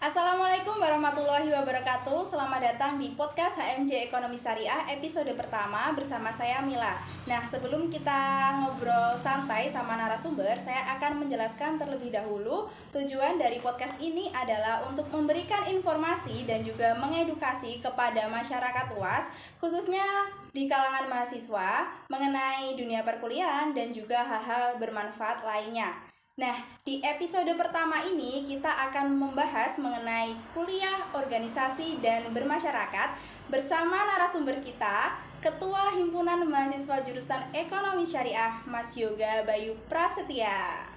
Assalamualaikum warahmatullahi wabarakatuh. Selamat datang di podcast HMJ Ekonomi Syariah episode pertama bersama saya Mila. Nah, sebelum kita ngobrol santai sama narasumber, saya akan menjelaskan terlebih dahulu tujuan dari podcast ini adalah untuk memberikan informasi dan juga mengedukasi kepada masyarakat luas, khususnya di kalangan mahasiswa mengenai dunia perkuliahan dan juga hal-hal bermanfaat lainnya. Nah, di episode pertama ini kita akan membahas mengenai kuliah, organisasi, dan bermasyarakat bersama narasumber kita, Ketua Himpunan Mahasiswa Jurusan Ekonomi Syariah, Mas Yoga Bayu Prasetya.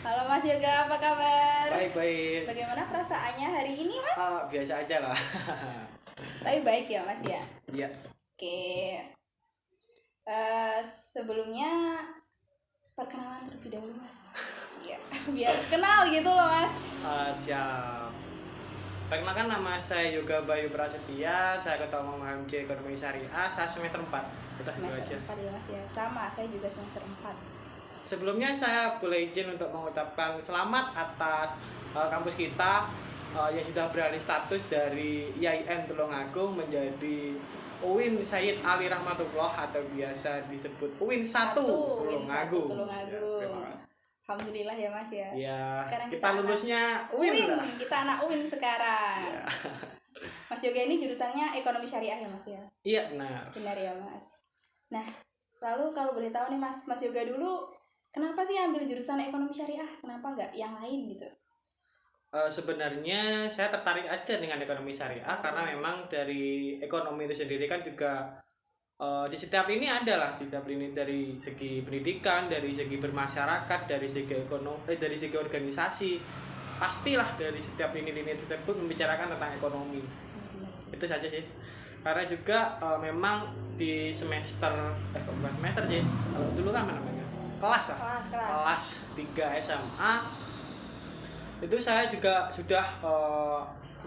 Halo Mas Yoga, apa kabar? Baik. Bagaimana perasaannya hari ini, Mas? Biasa aja lah. Tapi baik ya, Mas ya? Iya. Oke. Sebelumnya perkenalan terlebih dahulu, Mas. Iya, biar kenal gitu loh, Mas. Siap. Perkenalkan, nama saya Yoga Bayu Prasetya. Saya Ketua Umum HMJ Ekonomi Syariah. Saya semester 4. Udah gitu Semester aja. 4 ya, Mas ya. Sama, saya juga semester 4. Sebelumnya saya boleh izin untuk mengucapkan selamat atas kampus kita yang sudah beralih status dari IAIN Tulungagung menjadi UIN Sayyid Ali Rahmatullah atau biasa disebut UIN 1 Tulungagung. Ya, alhamdulillah ya, Mas ya. Ya, Sekarang kita lulusnya UIN lah. Kita anak UIN sekarang. Ya. Mas Yoga ini jurusannya Ekonomi Syariah ya, Mas ya? Iya, benar. Benar ya, Mas. Nah, lalu kalau boleh tahu nih Mas Yoga dulu, kenapa sih ambil jurusan Ekonomi Syariah? Kenapa nggak yang lain gitu? Sebenarnya saya tertarik aja dengan ekonomi syariah karena memang dari ekonomi itu sendiri kan juga di setiap ini adalah di setiap ini dari segi pendidikan, dari segi bermasyarakat, dari segi ekonomi, dari segi organisasi, pastilah dari setiap lini-lini tersebut membicarakan tentang ekonomi. Itu saja sih. Karena juga memang di semester bukan semester sih, kalau dulu kan namanya kelas 3 SMA itu saya juga sudah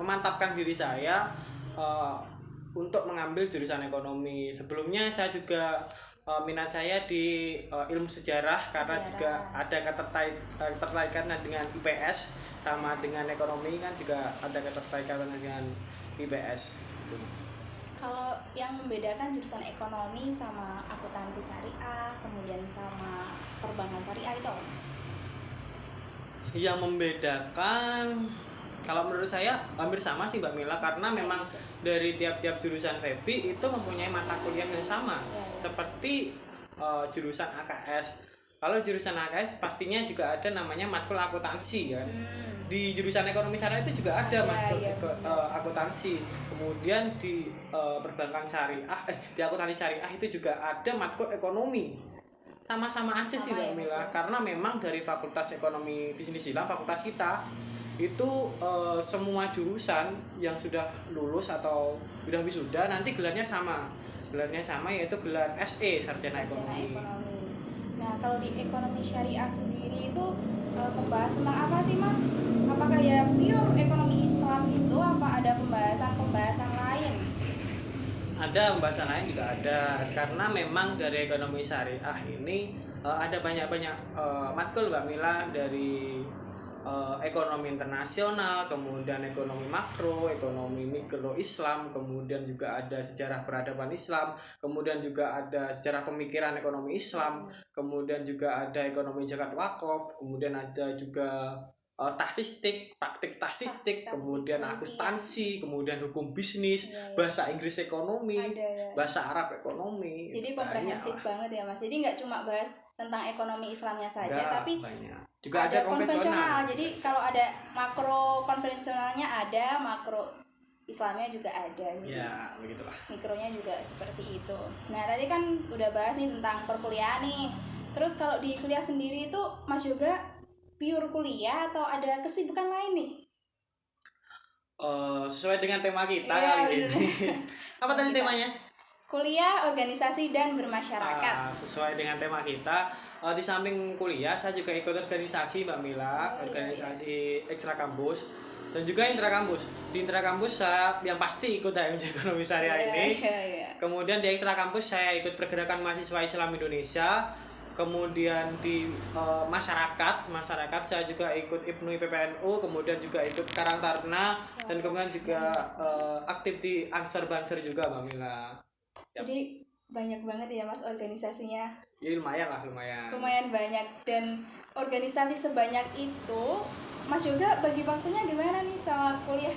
memantapkan diri saya untuk mengambil jurusan ekonomi. Sebelumnya saya juga minat saya di ilmu sejarah karena juga ada ketertarikan dengan IPS sama dengan ekonomi kan juga ada ketertarikan dengan IPS gitu. Kalau yang membedakan jurusan ekonomi sama akuntansi syariah, kemudian sama perbankan syariah itu apa, Mas? Yang membedakan kalau menurut saya hampir sama sih Mbak Mila karena memang dari tiap-tiap jurusan FEBI itu mempunyai mata kuliah yang sama seperti jurusan AKS. Kalau jurusan AKS pastinya juga ada namanya matkul akuntansi kan. Di jurusan ekonomi syariah itu juga ada matkul akuntansi. Kemudian di perbankan syariah di akuntansi syariah itu juga ada matkul ekonomi. Sama-sama aja sih Mbak Mila karena memang dari Fakultas Ekonomi Bisnis Islam fakultas kita itu semua jurusan yang sudah lulus atau sudah wisuda nanti gelarnya sama yaitu gelar SE Sarjana Ekonomi. Nah, kalau di ekonomi syariah sendiri itu membahas tentang apa sih, Mas? Apakah ya pure ekonomi Islam gitu, apa ada pembahasan lain? Ada pembahasan lain juga ada karena memang dari ekonomi syariah ini ada banyak-banyak matkul Mbak Mila dari ekonomi internasional, kemudian ekonomi makro, ekonomi mikro Islam, kemudian juga ada sejarah peradaban Islam, kemudian juga ada sejarah pemikiran ekonomi Islam, kemudian juga ada ekonomi zakat wakaf, kemudian ada juga praktik statistik, kemudian akuntansi, kemudian hukum bisnis, bahasa Inggris ekonomi, bahasa Arab ekonomi. Jadi komprehensif banget ya Mas. Jadi nggak cuma bahas tentang ekonomi Islamnya saja, tapi banyak. Juga ada konvensional. Jadi kalau ada makro konvensionalnya ada, makro Islamnya juga ada. Gitu. Ya, begitulah. Mikronya juga seperti itu. Nah, tadi kan udah bahas nih tentang perkuliahan nih. Terus kalau di kuliah sendiri itu Mas juga pure kuliah atau ada kesibukan lain nih? Sesuai dengan tema kita kali ini. Apa tadi temanya? Kuliah, organisasi, dan bermasyarakat. Sesuai dengan tema kita, di samping kuliah saya juga ikut organisasi Mbak Mila, organisasi ekstra kampus dan juga intrakampus. Di intrakampus saya yang pasti ikut HMJ Ekonomi Syariah ini. Kemudian di ekstra kampus saya ikut pergerakan mahasiswa Islam Indonesia. kemudian di masyarakat saya juga ikut IPNU PPNU, kemudian juga ikut Karang Taruna, dan kemudian juga aktif di Ansor Banser juga Mbak Mila. Jadi banyak banget ya Mas organisasinya. Ya lumayan lah, lumayan. Lumayan banyak, dan organisasi sebanyak itu Mas juga bagi waktunya gimana nih sama kuliah?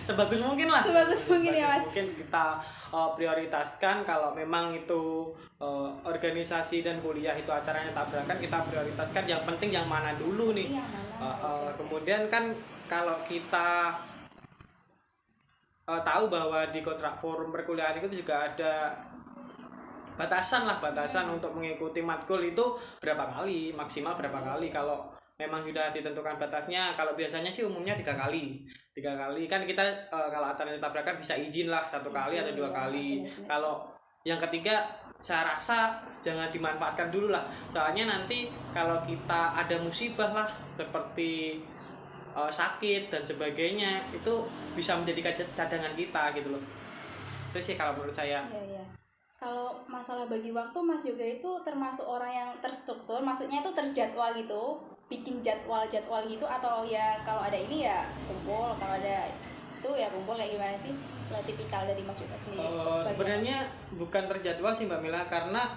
Sebagus mungkin lah. Sebagus mungkin ya Mas. Mungkin kita prioritaskan kalau memang itu organisasi dan kuliah itu acaranya tabrakan, kita prioritaskan yang penting yang mana dulu nih. Yang mana? Kemudian kan kalau kita tahu bahwa di kontrak forum perkuliahan itu juga ada batasan untuk mengikuti matkul itu berapa kali, maksimal berapa kali. Kalau memang sudah ditentukan batasnya, kalau biasanya sih umumnya 3 kali kan kita kalau acaranya tabrakan bisa izin lah 1 kali atau 2 kali. Kalau yang ketiga saya rasa jangan dimanfaatkan dulu lah, soalnya nanti kalau kita ada musibah lah seperti sakit dan sebagainya, itu bisa menjadi cadangan kita gitu loh. Itu sih kalau menurut saya. Iya. Kalau masalah bagi waktu, Mas juga itu termasuk orang yang terstruktur, maksudnya itu terjadwal gitu, bikin jadwal gitu, atau ya kalau ada ini ya kumpul, kalau ada itu ya kumpul, kayak gimana sih? Lah tipikal dari Mas juga sendiri. Sebenarnya bukan terjadwal sih Mbak Mila, karena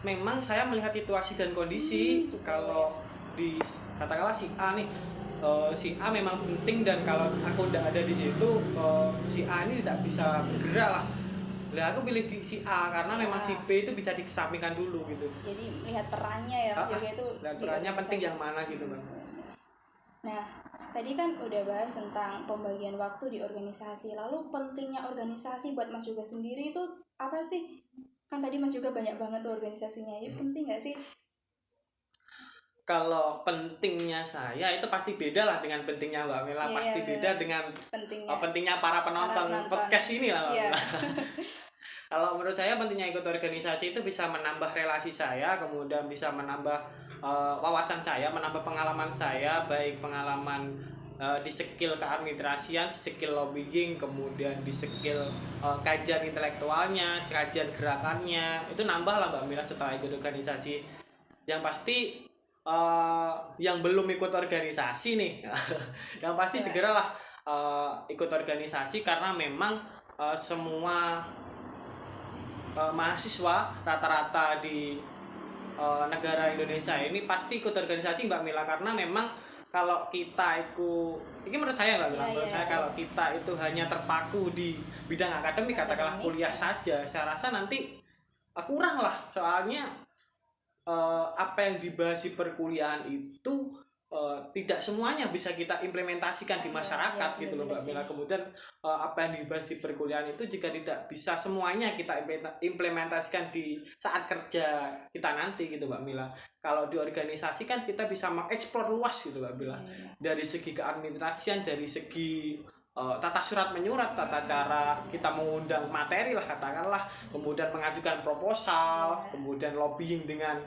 memang saya melihat situasi dan kondisi. Kalau di katakanlah si A nih, si A memang penting, dan kalau aku udah ada di situ, si A ini tidak bisa bergerak lah. Lah aku pilih di si A karena memang si B itu bisa dikesampingkan dulu gitu. Jadi melihat perannya ya Mas juga itu. Dan perannya penting yang mana gitu Bang. Nah, tadi kan udah bahas tentang pembagian waktu di organisasi. Lalu pentingnya organisasi buat Mas juga sendiri itu apa sih? Kan tadi Mas juga banyak banget tuh organisasinya. Itu penting nggak sih? Kalau pentingnya saya itu pasti beda lah dengan pentingnya Mbak Mila, pasti beda dengan pentingnya para penonton podcast ini lah Mbak Mila. Kalau menurut saya pentingnya ikut organisasi itu bisa menambah relasi saya, kemudian bisa menambah wawasan saya, menambah pengalaman saya, baik pengalaman di skill keadministrasian, skill lobbying, kemudian di skill kajian intelektualnya, kajian gerakannya, itu nambah lah Mbak Mila setelah ikut organisasi. Yang pasti yang belum ikut organisasi nih yang pasti segeralah ikut organisasi, karena memang semua mahasiswa rata-rata di negara Indonesia ini pasti ikut organisasi Mbak Mila, karena memang kalau kita ini menurut saya Mbak Mila, saya kalau kita itu hanya terpaku di bidang akademik, katakanlah kuliah saja, saya rasa nanti kurang lah, soalnya apa yang dibahas di perkuliahan itu tidak semuanya bisa kita implementasikan di masyarakat gitu loh Mbak Mila. Kemudian apa yang dibahas di perkuliahan itu juga tidak bisa semuanya kita implementasikan di saat kerja kita nanti gitu Mbak Mila. Kalau di organisasi kan kita bisa mengeksplor luas gitu Mbak Mila, dari segi keadministrasian, dari segi tata surat menyurat, tata cara kita mengundang materi lah katakanlah, kemudian mengajukan proposal, kemudian lobbying dengan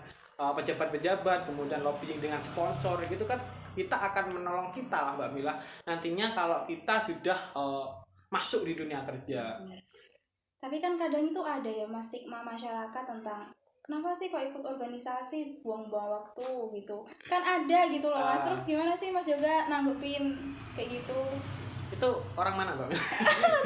pejabat-pejabat, kemudian lobbying dengan sponsor, gitu kan kita akan menolong kita lah Mbak Mila nantinya kalau kita sudah masuk di dunia kerja. Tapi kan kadang itu ada ya Mas, stigma masyarakat tentang kenapa sih kok ikut organisasi buang-buang waktu gitu, kan ada gitu loh Mas. Terus gimana sih Mas juga nanggepin kayak gitu? Itu orang mana Bang?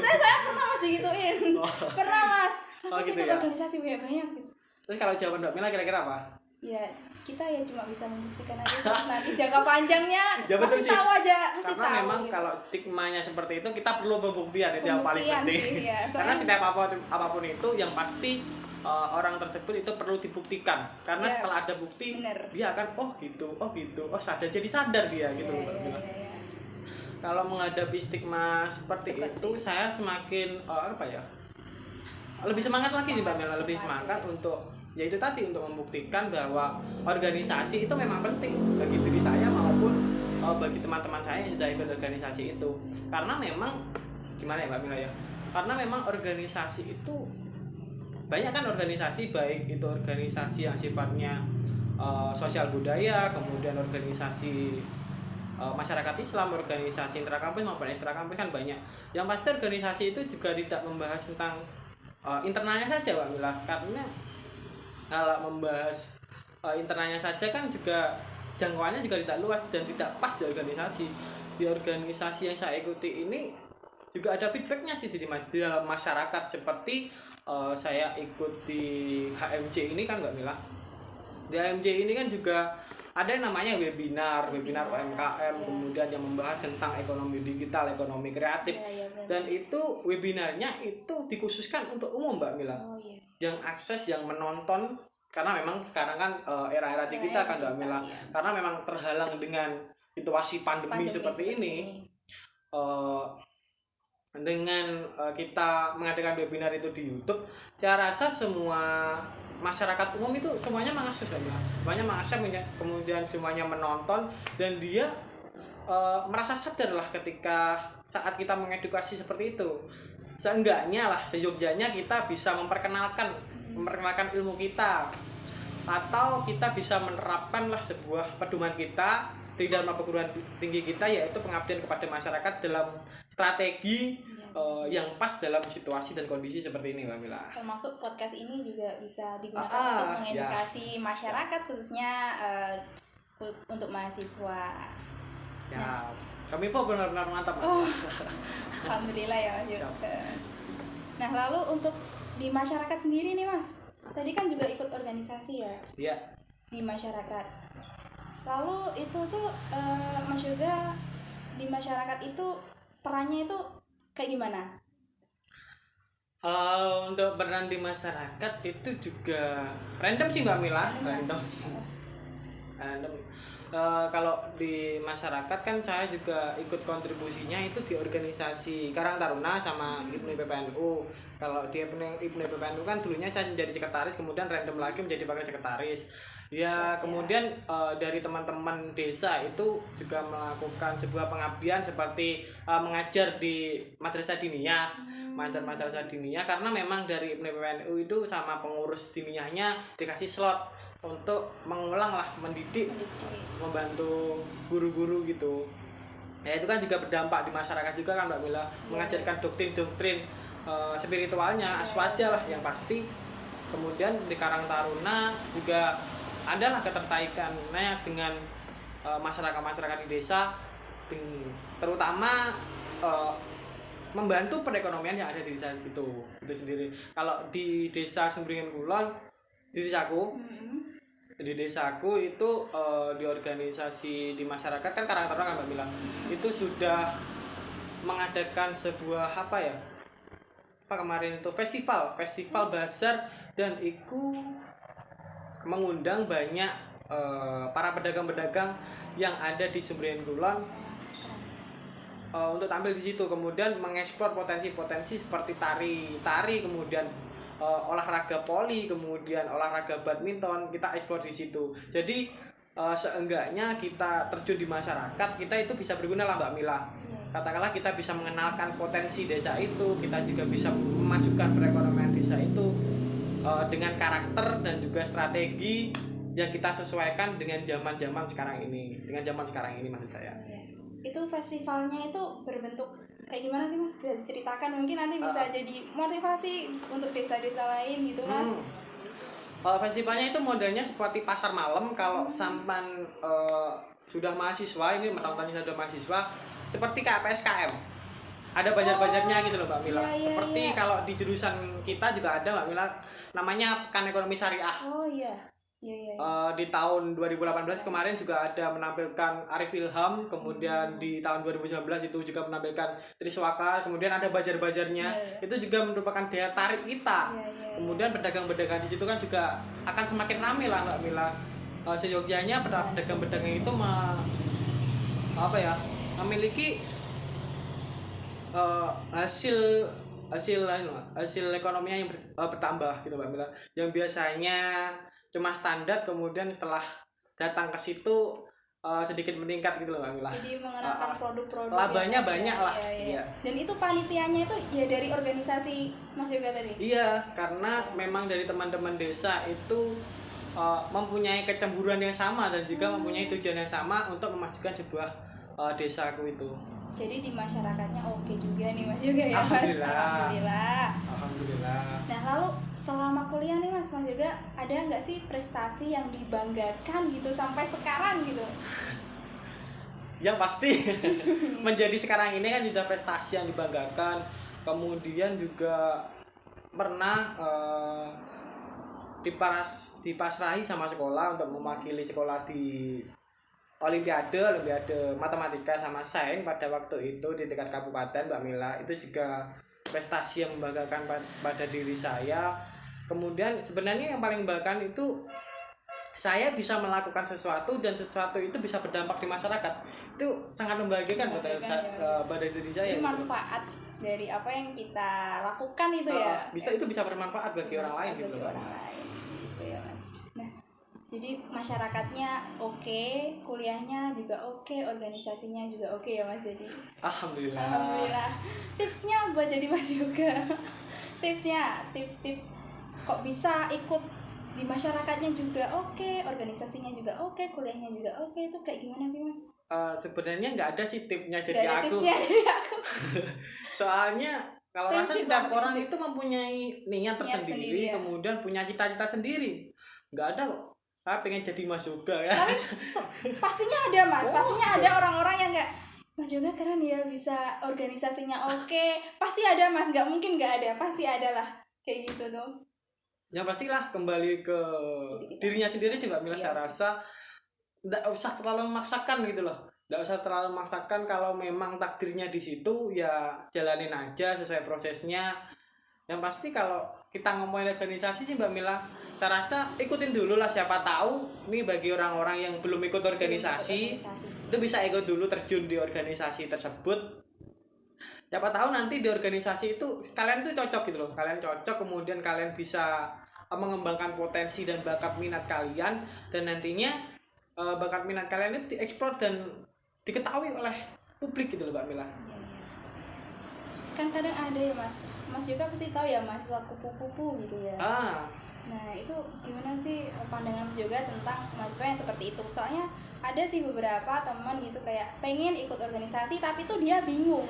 saya pernah Mas digituin. Pernah Mas. Terus gitu ikut ya? organisasi banyak gitu. Terus kalau jawaban Mbak Mila kira-kira apa? Ya kita ya cuma bisa membuktikan aja, terus nanti jangka panjangnya pasti sih. tahu aja, pasti karena tahu memang gitu. Kalau stigmanya seperti itu kita perlu pembuktian itu yang paling penting sih, ya. Karena setiap apapun itu yang pasti orang tersebut itu perlu dibuktikan, karena setelah ada bukti dia akan oh gitu sadar, jadi sadar dia gitu Mbak Mila. Kalau menghadapi stigma seperti itu saya semakin lebih semangat lagi nih Mbak Mila, lebih semangat untuk yaitu tadi untuk membuktikan bahwa organisasi itu memang penting bagi diri saya maupun bagi teman-teman saya yang sudah ikut organisasi itu. Karena memang gimana ya Mbak Mila ya, karena memang organisasi itu banyak kan organisasi, baik itu organisasi yang sifatnya sosial budaya, kemudian organisasi masyarakat Islam, organisasi intrakampus maupun ekstrakampus kan banyak. Yang pasti organisasi itu juga tidak membahas tentang internalnya saja Mbak Mila, karena kalau membahas internalnya saja kan juga jangkauannya juga tidak luas dan tidak pas di organisasi. Di organisasi yang saya ikuti ini juga ada feedbacknya sih di dalam masyarakat, seperti saya ikut di HMJ ini kan Mbak Mila. Di HMJ ini kan juga ada yang namanya webinar UMKM, kemudian yang membahas tentang ekonomi digital, ekonomi kreatif. Dan itu webinarnya itu dikhususkan untuk umum Mbak Mila. Yang akses, yang menonton, karena memang sekarang kan era-era digital kan Mbak Mila. Karena memang terhalang dengan situasi pandemi seperti ini. Dengan kita mengadakan webinar itu di YouTube, saya rasa semua masyarakat umum itu semuanya mengakses Mbak Mila. Semuanya mengakses, kemudian semuanya menonton, dan dia merasa sadar lah ketika saat kita mengedukasi seperti itu. Seenggaknya lah, seyogyanya kita bisa memperkenalkan ilmu kita, atau kita bisa menerapkan lah sebuah pedoman kita di dalam perguruan tinggi kita, yaitu pengabdian kepada masyarakat dalam strategi yang pas dalam situasi dan kondisi seperti ini Mbak Mila. Termasuk podcast ini juga bisa digunakan untuk mengedukasi masyarakat, khususnya untuk mahasiswa. Ya, kami pun benar-benar mantap. Alhamdulillah ya Mas. Nah, lalu untuk di masyarakat sendiri nih Mas, tadi kan juga ikut organisasi ya? Iya. Di masyarakat. Lalu itu tuh Mas Yoga di masyarakat itu perannya itu kayak gimana? Untuk peran di masyarakat itu juga random sih Mbak Mila, random. Kalau di masyarakat kan saya juga ikut kontribusinya itu di organisasi Karang Taruna sama IPNI PPNU. Kalau di IPNI PPNU kan dulunya saya menjadi sekretaris, kemudian random lagi menjadi wakil sekretaris. Ya, kemudian dari teman-teman desa itu juga melakukan sebuah pengabdian seperti mengajar di madrasah diniyah. Madrasah diniyah, karena memang dari IPNI PPNU itu sama pengurus diniyahnya dikasih slot untuk mengulang lah, mendidik, membantu guru-guru gitu. Ya itu kan juga berdampak di masyarakat juga kan Mbak Mila, mengajarkan doktrin-doktrin spiritualnya, aswaja lah yang pasti. Kemudian di Karang Taruna juga adalah ketertarikannya dengan masyarakat-masyarakat di desa, terutama membantu perekonomian yang ada di desa itu sendiri. Kalau di desa Sembringen Kulon, di desaku itu di organisasi di masyarakat kan Karang Taruna kan Mbak Mila, itu sudah mengadakan sebuah kemarin itu festival bazar, dan itu mengundang banyak para pedagang-pedagang yang ada di Sembringen Kulon untuk tampil di situ, kemudian mengeksplor potensi-potensi seperti tari, kemudian olahraga voli, kemudian olahraga badminton, kita eksplor di situ. Jadi seenggaknya kita terjun di masyarakat, kita itu bisa berguna lah Mbak Mila. Katakanlah kita bisa mengenalkan potensi desa itu, kita juga bisa memajukan perekonomian desa itu dengan karakter dan juga strategi yang kita sesuaikan dengan zaman sekarang ini maksud saya. Itu festivalnya itu berbentuk kayak gimana sih Mas? Bisa diceritakan, mungkin nanti bisa jadi motivasi untuk desa-desa lain gitu Mas. Festivalnya itu modelnya seperti pasar malam. Kalau sampan sudah mahasiswa, ini menontonnya sudah mahasiswa, seperti KPSKM, ada bazar-bazarnya gitu loh Mbak Mila. Seperti kalau di jurusan kita juga ada Mbak Mila, namanya Pekan Ekonomi Syariah. Di tahun 2018 kemarin juga ada menampilkan Arif Ilham, kemudian di tahun 2019 itu juga menampilkan Triswaka, kemudian ada bazar-bazarnya. Itu juga merupakan daya tarik kita. Kemudian pedagang-pedagang di situ kan juga akan semakin ramai lah Mbak Mila. Seyogyanya pedagang-pedagang itu memiliki hasil ekonominya yang bertambah gitu Mbak Mila. Yang biasanya cuma standar, kemudian setelah datang ke situ sedikit meningkat gitu loh Mbak Mila. Jadi mengenalkan produk-produk labanya banyak lah. Iya. Dan itu panitianya itu ya dari organisasi Mas Yoga tadi? Iya, karena memang dari teman-teman desa itu mempunyai kecemburuan yang sama dan juga mempunyai tujuan yang sama untuk memajukan sebuah desaku itu. Jadi di masyarakatnya oke juga nih Mas Yoga ya Mas. Alhamdulillah. Alhamdulillah. Nah lalu selama kuliah nih Mas Yoga ada nggak sih prestasi yang dibanggakan gitu sampai sekarang gitu? Yang pasti menjadi sekarang ini kan sudah prestasi yang dibanggakan. Kemudian juga pernah dipasrahi sama sekolah untuk mewakili sekolah di Olimpiade matematika sama sains pada waktu itu di tingkat kabupaten Mbak Mila. Itu juga prestasi yang membanggakan pada diri saya. Kemudian sebenarnya yang paling membanggakan itu saya bisa melakukan sesuatu dan sesuatu itu bisa berdampak di masyarakat. Itu sangat membahagiakan pada diri saya. Jadi manfaat dari apa yang kita lakukan itu ya. Itu bisa bermanfaat bagi orang lain gitu. Bagi orang lain gitu ya Mas. Nah, jadi masyarakatnya oke, kuliahnya juga oke, organisasinya juga oke ya Mas. Jadi Alhamdulillah. Tipsnya buat jadi Mas juga. Tips kok bisa ikut di masyarakatnya juga oke, organisasinya juga oke, kuliahnya juga oke, itu kayak gimana sih Mas? Sebenarnya nggak ada sih tipsnya jadi aku. Soalnya kalau rasa setiap orang itu mempunyai niat tersendiri, kemudian punya cita-cita sendiri. Nggak ada kok. Saya pengen jadi Mas Yoga ya. Tapi pastinya ada Mas, pastinya ada orang-orang yang kayak Mas Yoga keren ya bisa organisasinya oke. Pasti ada Mas, nggak mungkin nggak ada, pasti ada lah kayak gitu tuh. Yang pastilah kembali ke dirinya sendiri sih Mbak Mila. Saya rasa nggak usah terlalu memaksakan gitu loh. Nggak usah terlalu memaksakan, kalau memang takdirnya di situ ya jalanin aja sesuai prosesnya. Yang pasti kalau kita ngomongin organisasi sih Mbak Mila, saya rasa ikutin dulu lah, siapa tahu nih bagi orang-orang yang belum ikut organisasi itu bisa ikut dulu, terjun di organisasi tersebut. Siapa tahu nanti di organisasi itu kalian tuh cocok gitu loh, kalian cocok, kemudian kalian bisa mengembangkan potensi dan bakat minat kalian, dan nantinya bakat minat kalian itu dieksplor dan diketahui oleh publik gitu loh Mbak Mila. Kan kadang ada ya Mas juga pasti tahu ya mahasiswa kupu-kupu gitu ya. Nah itu gimana sih pandangan Mas Yoga tentang mahasiswa yang seperti itu? Soalnya ada sih beberapa teman gitu kayak pengen ikut organisasi tapi tuh dia bingung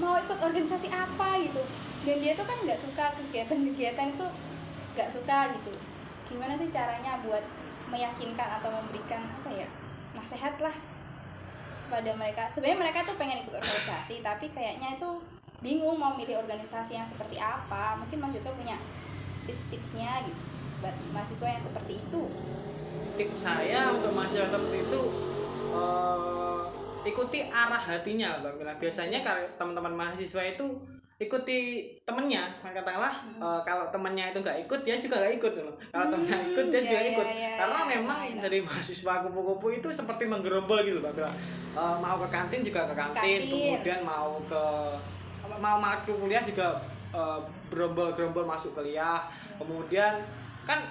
mau ikut organisasi apa gitu, dan dia tuh kan nggak suka kegiatan-kegiatan itu, nggak suka gitu. Gimana sih caranya buat meyakinkan atau memberikan apa ya nasihat lah pada mereka? Sebenarnya mereka tuh pengen ikut organisasi tapi kayaknya itu bingung mau milih organisasi yang seperti apa. Mungkin Mas Yoga punya tips-tipsnya gitu buat mahasiswa yang seperti itu. Tips saya untuk mahasiswa seperti itu ikuti arah hatinya Mbak Mila. Biasanya kalau teman-teman mahasiswa itu ikuti temennya, katakanlah kalau temennya itu nggak ikut dia juga nggak ikut loh. Kalau temennya ikut dia juga ikut, karena memang dari mahasiswa kupu-kupu itu seperti menggerombol gitu Mbak Mila. Mau ke kantin juga ke kantin. Kemudian mau masuk kuliah juga gerombol masuk kuliah. Kemudian kan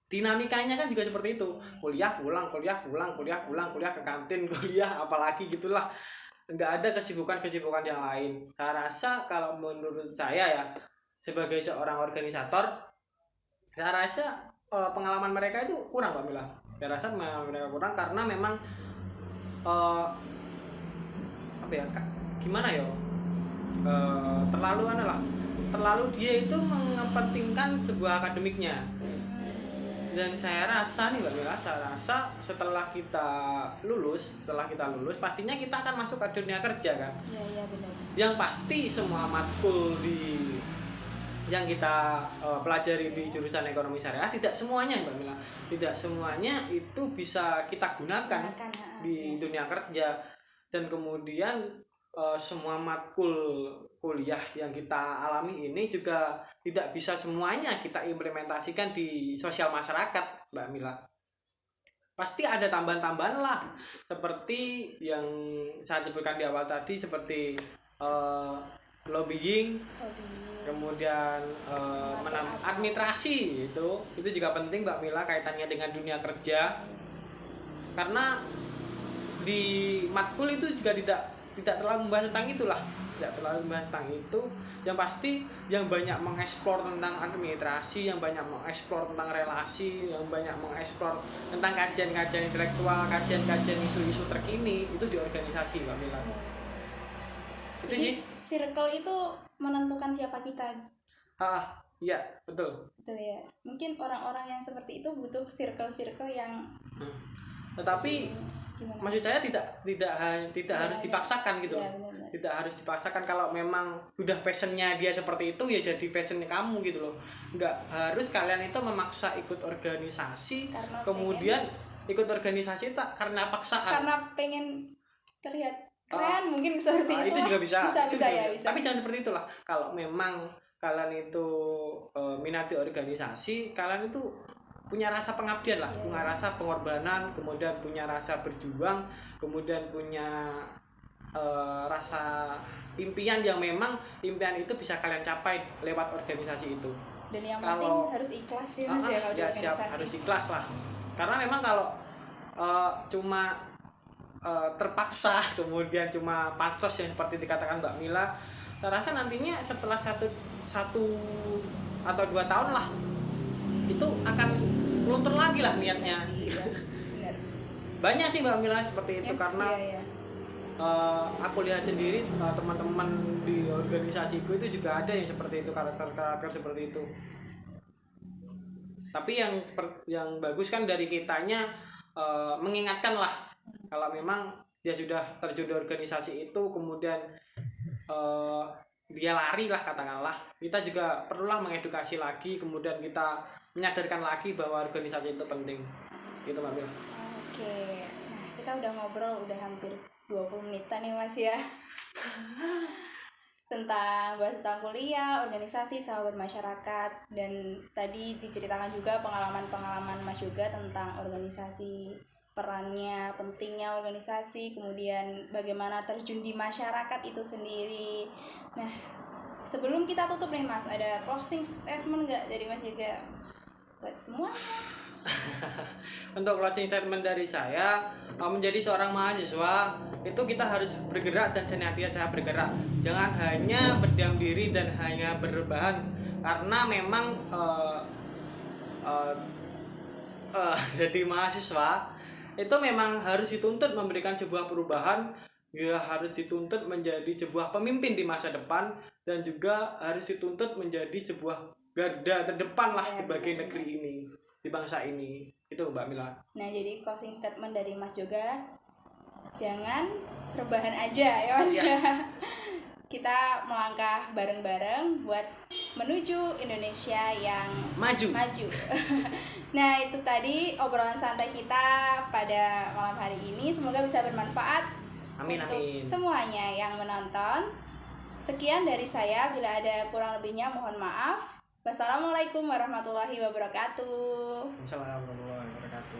dinamikanya kan juga seperti itu, kuliah pulang ke kantin kuliah, apalagi gitulah, nggak ada kesibukan yang lain. Saya rasa kalau menurut saya ya sebagai seorang organisator, saya rasa pengalaman mereka itu kurang Mbak Mila. Saya rasa mereka kurang karena memang terlalu dia itu mengepentingkan sebuah akademiknya. Dan saya rasa nih Mbak Mila, setelah kita lulus pastinya kita akan masuk ke dunia kerja kan. Iya benar. Yang pasti semua matkul yang kita pelajari di jurusan ekonomi syariah, tidak semuanya Mbak Mila, tidak semuanya itu bisa kita gunakan di dunia kerja. Dan kemudian semua matkul kuliah yang kita alami ini juga tidak bisa semuanya kita implementasikan di sosial masyarakat Mbak Mila. Pasti ada tambahan-tambahan lah, seperti yang saya sebutkan di awal tadi, seperti lobbying, kemudian administrasi, itu juga penting Mbak Mila, kaitannya dengan dunia kerja. Karena di matkul itu juga tidak tidak terlalu membahas tentang itulah, tidak terlalu membahas tentang itu. Yang pasti yang banyak mengeksplor tentang administrasi, yang banyak mengeksplor tentang relasi, yang banyak mengeksplor tentang kajian-kajian intelektual, kajian-kajian isu-isu terkini itu di organisasi, Mbak Mila. Itu Jadi sih. circle itu menentukan siapa kita. Iya, betul. Betul ya. Mungkin orang-orang yang seperti itu butuh circle-circle yang Tetapi gimana? maksud saya tidak harus dipaksakan gitu. Ya, benar-benar. Tidak harus dipaksakan. Kalau memang udah fashionnya dia seperti itu, ya jadi fashionnya kamu gitu loh. Nggak harus kalian itu memaksa ikut organisasi, Karena kemudian ikut organisasi tak karena paksaan. Karena pengen terlihat keren, mungkin seperti itu. Itu juga bisa. Bisa ya, bisa. Tapi jangan seperti itulah. Kalau memang kalian itu minati organisasi, kalian itu punya rasa pengabdian lah, punya rasa pengorbanan, kemudian punya rasa berjuang, kemudian punya rasa impian yang memang impian itu bisa kalian capai lewat organisasi itu. Dan yang penting harus ikhlas ya Mas ya kalau di organisasi. Siap, harus ikhlas lah. Karena memang kalau cuma terpaksa, kemudian cuma pansos yang seperti dikatakan Mbak Mila, saya rasa nantinya setelah satu atau 2 tahun lah itu akan luntur lagi lah niatnya. Benar. Banyak sih Mbak Mila seperti itu, karena iya. aku lihat sendiri teman-teman di organisasiku itu juga ada yang seperti itu, karakter seperti itu. Tapi yang bagus kan dari kitanya mengingatkan lah kalau memang dia sudah terjun di organisasi itu, kemudian dia lari lah katakanlah, kita juga perlulah mengedukasi lagi, kemudian kita menyadarkan lagi bahwa organisasi itu penting gitu Mbak Mila. Oke, nah kita udah ngobrol udah hampir 20 menitan nih Mas ya bahas tentang kuliah, organisasi, sama bermasyarakat, dan tadi diceritakan juga pengalaman-pengalaman Mas juga tentang organisasi, perannya, pentingnya organisasi, kemudian bagaimana terjun di masyarakat itu sendiri. Nah, sebelum kita tutup nih Mas, ada closing statement nggak dari Mas juga buat semua? Untuk closing statement dari saya, menjadi seorang mahasiswa itu kita harus bergerak dan senantiasa bergerak. Jangan hanya berdiam diri dan hanya berrebahan, karena memang jadi mahasiswa itu memang harus dituntut memberikan sebuah perubahan, juga harus dituntut menjadi sebuah pemimpin di masa depan, dan juga harus dituntut menjadi sebuah garda terdepan lah bagi negeri ini, di bangsa ini. Itu Mbak Mila. Nah, jadi closing statement dari Mas juga, jangan rebahan aja ya Mas ya. Kita melangkah bareng-bareng buat menuju Indonesia yang maju. Nah, itu tadi obrolan santai kita pada malam hari ini. Semoga bisa bermanfaat untuk semuanya yang menonton. Sekian dari saya, bila ada kurang lebihnya mohon maaf. Wassalamualaikum warahmatullahi wabarakatuh. Waalaikumsalam warahmatullahi wabarakatuh.